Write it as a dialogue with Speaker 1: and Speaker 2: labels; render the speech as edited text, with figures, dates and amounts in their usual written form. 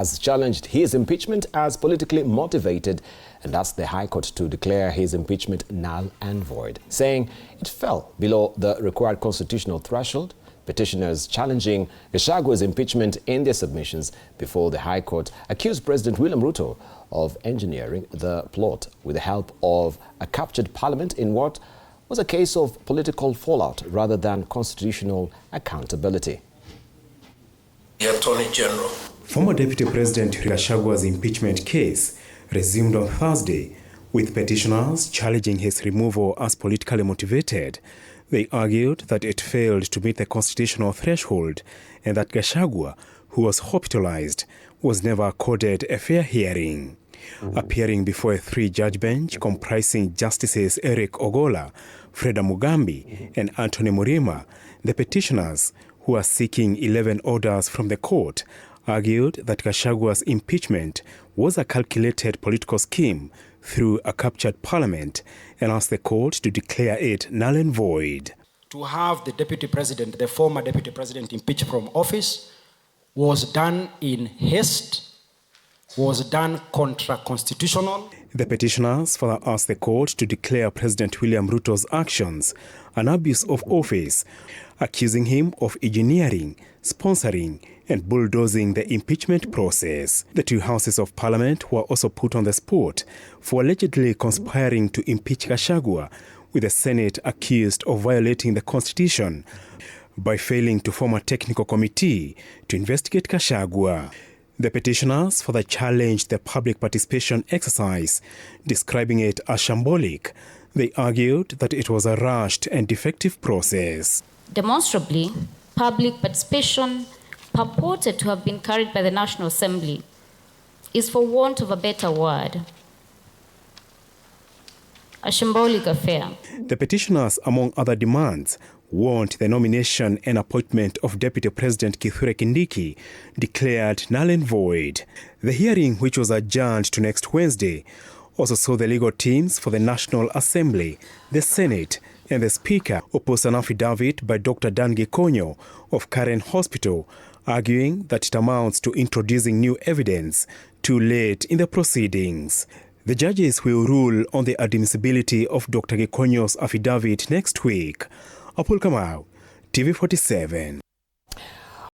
Speaker 1: has challenged his impeachment as politically motivated and asked the High Court to declare his impeachment null and void, saying it fell below the required constitutional threshold. Petitioners challenging Gachagua's impeachment in their submissions before the High Court accused President William Ruto of engineering the plot with the help of a captured parliament in what was a case of political fallout rather than constitutional accountability.
Speaker 2: The Attorney General.
Speaker 3: Former Deputy President Gachagua's impeachment case resumed on Thursday, with petitioners challenging his removal as politically motivated. They argued that it failed to meet the constitutional threshold and that Gachagua, who was hospitalized, was never accorded a fair hearing. Appearing before a three-judge bench comprising Justices Eric Ogola, Freda Mugambi, and Anthony Murima, the petitioners, who are seeking 11 orders from the court, argued that Gachagua's impeachment was a calculated political scheme through a captured parliament and asked the court to declare it null and void.
Speaker 4: To have the deputy president, the former deputy president, impeached from office was done in haste, was done contra-constitutional.
Speaker 3: The petitioners further asked the court to declare President William Ruto's actions an abuse of office, accusing him of engineering, sponsoring, and bulldozing the impeachment process. The two houses of parliament were also put on the spot for allegedly conspiring to impeach Gachagua, with the Senate accused of violating the Constitution by failing to form a technical committee to investigate Gachagua. The petitioners further challenged the public participation exercise, describing it as shambolic. They argued that it was a rushed and defective process.
Speaker 5: Demonstrably, public participation purported to have been carried by the National Assembly is, for want of a better word, a shambolic affair.
Speaker 3: The petitioners, among other demands, want the nomination and appointment of Deputy President Kithure Kindiki declared null and void. The hearing, which was adjourned to next Wednesday, also saw the legal teams for the National Assembly, the Senate, and the Speaker oppose an affidavit by Dr. Dan Gikonyo of Karen Hospital, arguing that it amounts to introducing new evidence too late in the proceedings. The judges will rule on the admissibility of Dr. Gikonyo's affidavit next week. Apul Kamau, TV 47.